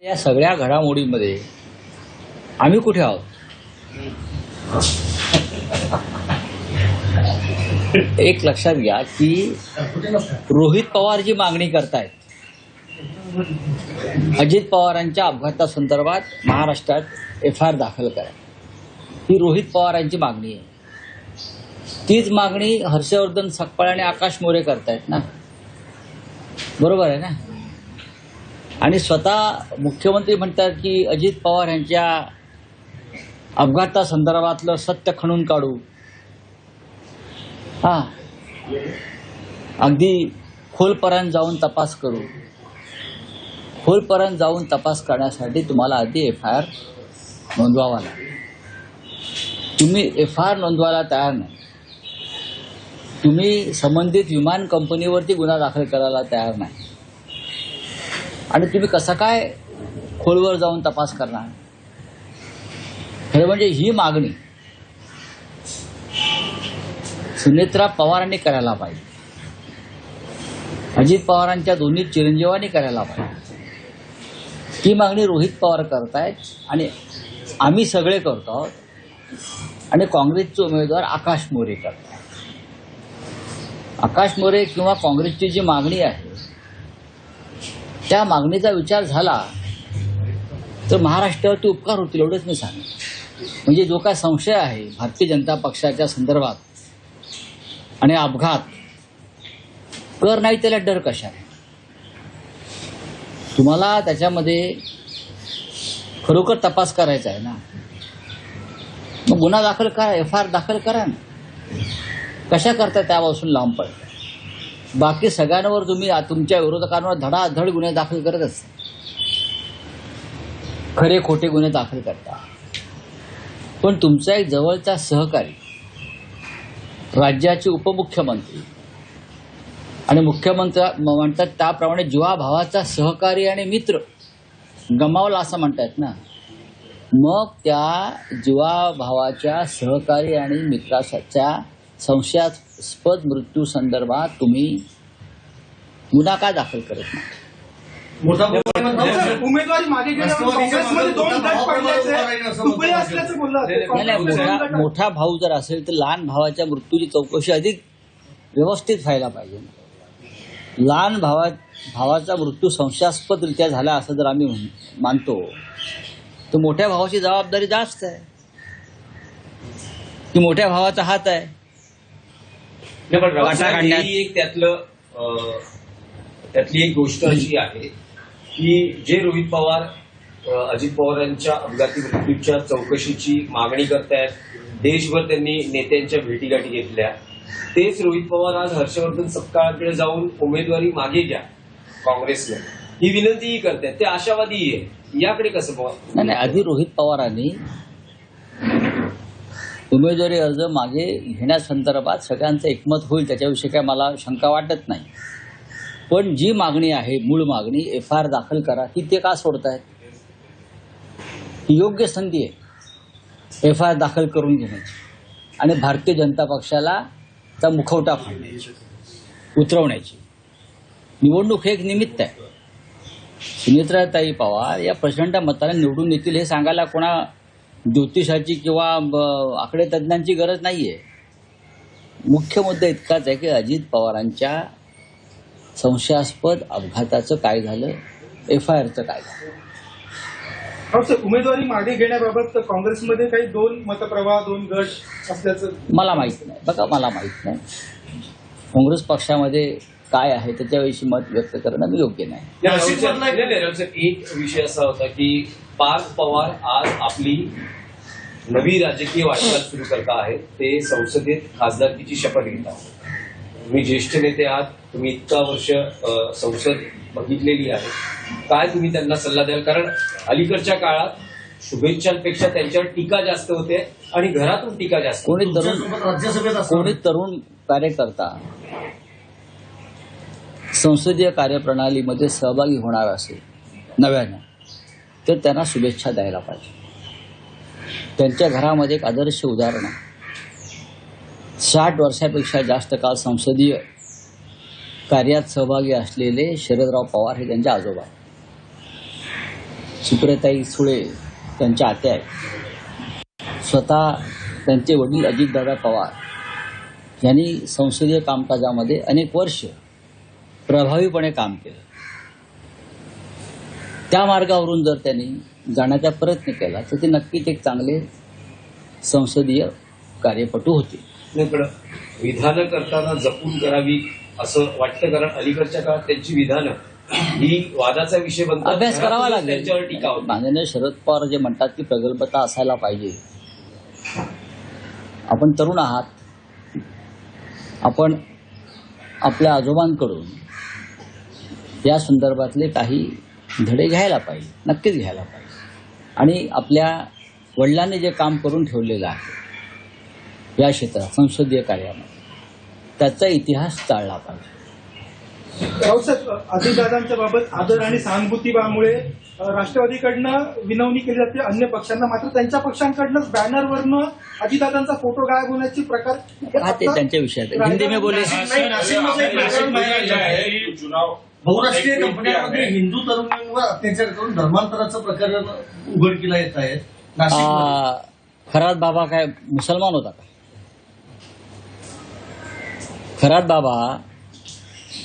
या सगळ्या घडामोडींमध्ये आम्ही कुठे आहोत? एक लक्षात घ्या की रोहित पवार जी मागणी करतायत अजित पवारांच्या अपघातासंदर्भात महाराष्ट्रात एफआयआर दाखल करा, ही रोहित पवारांची मागणी आहे. तीच मागणी हर्षवर्धन सकपाळ आणि आकाश मोरे करतायत ना, बरोबर आहे ना. आणि स्वतः मुख्यमंत्री म्हणतात की अजित पवार यांच्या अपघातासंदर्भातलं सत्य खणून काढू. अगदी खोलपर्यंत जाऊन तपास करू. खोलपर्यंत जाऊन तपास करण्यासाठी तुम्हाला आधी एफआयआर नोंदवावा लागेल. तुम्ही एफआयआर नोंदवायला तयार नाही, तुम्ही संबंधित विमान कंपनीवरती गुन्हा दाखल करायला तयार नाही, आणि तुम्ही कसं काय खोलवर जाऊन तपास करणार? खरं म्हणजे ही मागणी सुनेत्रा पवारांनी करायला पाहिजे, अजित पवारांच्या दोन्ही चिरंजीवांनी करायला पाहिजे. ही मागणी रोहित पवार करतायत आणि आम्ही सगळे करतो आहोत, आणि काँग्रेसचे उमेदवार आकाश मोरे करतात. आकाश मोरे किंवा काँग्रेसची जी मागणी आहे त्या मागणीचा विचार झाला तर महाराष्ट्रावरती उपकार होतील, एवढंच मी सांगेन. म्हणजे जो काय संशय आहे भारतीय जनता पक्षाच्या संदर्भात आणि अपघात कर नाही त्याला डर कशाने? तुम्हाला त्याच्यामध्ये खरोखर तपास करायचा आहे ना, मग गुन्हा दाखल करा, एफआयआर दाखल करा ना. कशा करता त्यापासून लांब पडता? बाकी सगळ्यांवर तुम्ही तुमच्या विरोधकांवर धडाधड गुन्हे दाखल करत असता, खरे खोटे गुन्हे दाखल करता. पण तुमचा एक जवळचा सहकारी, राज्याचे उपमुख्यमंत्री आणि मुख्यमंत्री म्हणतात त्याप्रमाणे जीवाभावाचा सहकारी आणि मित्र गमावला असं म्हणतात ना, मग त्या जीवाभावाच्या सहकारी आणि मित्राच्या संशयास्पद मृत्यू संदर्भात तुम्ही गुन्हा का दाखल करत नाही? उमेदवारी मागे काँग्रेसमध्ये दोन गट पडल्याचे असल्याचं बोलला. मोठा भाऊ जर असेल तर लहान भावाच्या मृत्यूची चौकशी अधिक व्यवस्थित व्हायला पाहिजे. लहान भावाचा मृत्यू संशयास्पदरित्या झाला असं जर आम्ही मानतो तर मोठ्या भावाची जबाबदारी जास्त आहे, की मोठ्या भावाचा हात आहे. त्यातली एक गोष्ट अशी आहे की जे रोहित पवार अजित पवारांच्या अपघाती मृत्यूच्या चौकशीची मागणी करतायत, देशभर त्यांनी नेत्यांच्या भेटीगाठी घेतल्या, तेच रोहित पवार आज हर्षवर्धन सपकाळाकडे जाऊन उमेदवारी मागे घ्या काँग्रेसने ही विनंतीही करतायत. ते आशावादी आहे, याकडे कसं पवार? नाही, आधी रोहित पवारांनी उमेदवारी अर्ज मागे घेण्यासंदर्भात सगळ्यांचं एकमत होईल त्याच्याविषयी काय मला शंका वाटत नाही. पण जी मागणी आहे, मूळ मागणी एफआयआर दाखल करा, ही ते का सोडतायत? ही योग्य संधी आहे एफआयआर दाखल करून घेण्याची आणि भारतीय जनता पक्षाला त्या मुखवटा फाडण्याची, उतरवण्याची. निवडणूक हे एक निमित्त आहे. सुनेत्राताई पवार या प्रचंड मताने निवडून येतील हे सांगायला कोणा ज्योतिषाची किंवा आकडे तज्ज्ञांची गरज नाहीये. मुख्य मुद्दा इतकाच आहे की अजित पवारांच्या संशयास्पद अपघाताचं काय झालं, एफआयआरचं काय झालं. उमेदवारी मागे घेण्याबाबत काँग्रेसमध्ये काही दोन मतप्रवाह, दोन गट असल्याचं मला माहित नाही. बघा, मला माहित नाही काँग्रेस पक्षामध्ये काय आहे त्याच्याविषयी मत व्यक्त करणं मी योग्य नाही. एक विषय असा होता की पार्थ पवार आज आपली नवी राजकीय वाटचाल सुरू करता आहेत. ते संसदेत खासदारकीची शपथ घेत आहेत. तुम्ही ज्येष्ठ नेते आहात, तुम्ही इतका वर्ष संसद बघितलेली आहे, काय तुम्ही त्यांना सल्ला द्याल? कारण अलीकडच्या काळात शुभेच्छांपेक्षा त्यांच्यावर टीका जास्त होते आणि घरातून टीका जास्त. कोणी तरुण कार्यकर्ता संसदीय कार्यप्रणालीमध्ये सहभागी होणार असेल नव्यानं तर त्यांना शुभेच्छा द्यायला पाहिजे. त्यांच्या घरामध्ये एक आदर्श उदाहरण आहे. 60 वर्षापेक्षा जास्त काळ संसदीय कार्यात सहभागी असलेले शरदराव पवार हे त्यांचे आजोबा. सुप्रियाताई सुळे त्यांच्या आत्या आहेत. स्वतः त्यांचे वडील अजितदादा पवार यांनी संसदीय कामकाजामध्ये अनेक वर्ष प्रभावीपणे काम केलं. त्या मार्गावरून जर त्यांनी जाण्याचा प्रयत्न केला तर ते नक्कीच एक चांगले संसदीय कार्यपटू होते. नाही, पण विधानं करताना जपून करावी असं वाटतं, कारण अलीकडच्या काळात त्यांची विधानं ही वादाचा विषय बनतात. अभ्यास करावा लागेल. त्यांच्यावर टीका होते. माननीय शरद पवार जे म्हणतात की प्रगल्भता असायला पाहिजे. आपण तरुण आहात, आपण आपल्या आजोबांकडून या संदर्भातले काही धडे घ्यायला पाहिजे, नक्कीच घ्यायला पाहिजे. आणि आपल्या वडिलांनी जे काम करून ठेवलेलं आहे या क्षेत्रात संसदीय कार्यामध्ये, त्याचा इतिहास चालला पाहिजे. राऊसाहेब, अजितदादांच्या बाबत आदर आणि सहानुभूतीमुळे राष्ट्रवादीकडनं विनवणी केली जाते अन्य पक्षांना, मात्र त्यांच्या पक्षांकडनं बॅनरवरनं अजितदादांचा फोटो गायब होण्याची प्रकार हा ते त्यांच्या विषयात आहे. हिंदी में बोले. बहुराष्ट्रीय कंपन्यांमध्ये हिंदू तरुणांवर अत्याचार करून धर्मांतराचं प्रकरण उघडकीला येत आहे. खरात बाबा काय मुसलमान होता का? खरात बाबा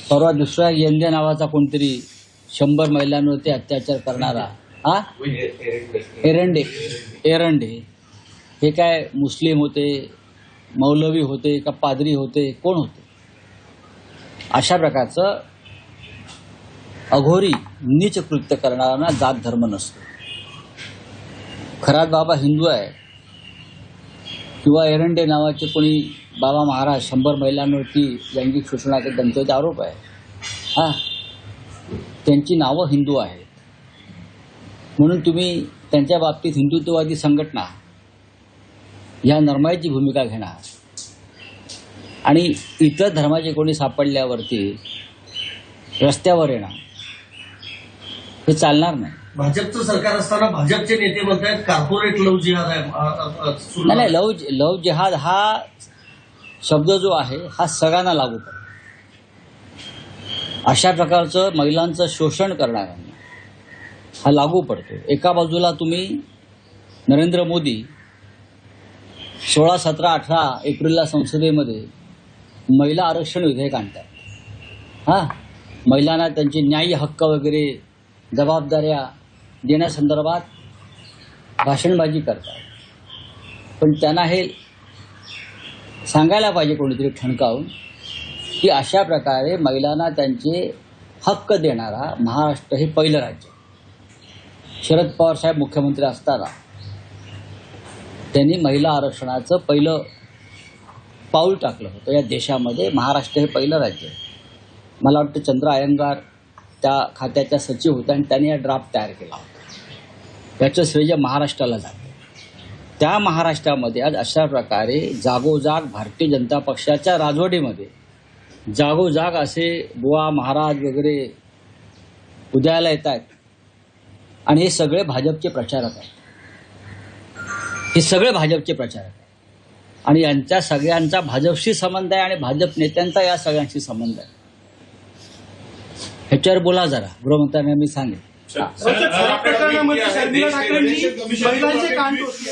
परवा दुसरा यंदे नावाचा कोणतरी 100 महिलांवरती अत्याचार करणारा एरंडे हे काय मुस्लिम होते, मौलवी होते का पादरी होते, कोण होते? अशा प्रकारचं अघोरी नीच कृत्य करणाऱ्यांना जात धर्म नसतो. खरात बाबा हिंदू आहे किंवा एरंडे नावाचे कोणी बाबा महाराज 100 महिलांवरती लैंगिक शोषणाचे त्यांच्यावरती आरोप आहे. त्यांची नावं हिंदू आहेत म्हणून तुम्ही त्यांच्या बाबतीत हिंदुत्ववादी संघटना या नरमाईची भूमिका घेणार आणि इतर धर्माचे कोणी सापडल्यावरती रस्त्यावर येणार, हे चालणार नाही. भाजपचं सरकार असताना भाजपचे नेते म्हणतात कॉर्पोरेट लव्ह जिहाद आहे. नाही, लव जिहाद हा शब्द जो आहे हा सगळ्यांना लागू पडतो. अशा प्रकारचं महिलांचं शोषण करणाऱ्यांना हा लागू पडतो. एका बाजूला तुम्ही नरेंद्र मोदी 16, 17, 18 एप्रिलला संसदेमध्ये महिला आरक्षण विधेयक आणतात. महिलांना त्यांचे न्याय्य हक्क वगैरे जबाबदाऱ्या देण्यासंदर्भात भाषणबाजी करतात. पण त्यांना हे सांगायला पाहिजे कोणीतरी ठणकावून की अशा प्रकारे महिलांना त्यांचे हक्क देणारा महाराष्ट्र हे पहिलं राज्य. शरद पवार साहेब मुख्यमंत्री असताना त्यांनी महिला आरक्षणाचं पहिलं पाऊल टाकलं होतं या देशामध्ये. महाराष्ट्र हे पहिलं राज्य. मला वाटतं चंद्रा अय्यंगार त्या खात्याच्या सचिव होत्या आणि त्यांनी हा ड्राफ्ट तयार केला होता. याचं श्रेय महाराष्ट्राला जातं. त्या महाराष्ट्रामध्ये आज अशा प्रकारे जागोजाग भारतीय जनता पक्षाच्या राजवटीमध्ये जागोजाग असे बुवा महाराज वगैरे उदयाला येत आहेत आणि हे सगळे भाजपचे प्रचारक आहेत. हे सगळे भाजपचे प्रचारक आहेत आणि यांच्या सगळ्यांचा भाजपशी संबंध आहे आणि भाजप नेत्यांचा या सगळ्यांशी संबंध आहे. ह्याच्यावर बोला जरा, गृहमंत्र्यांना मी सांगेन. प्रकरणामध्ये शर्मिला ठाकरेंनी महिलांचे कान टोचले.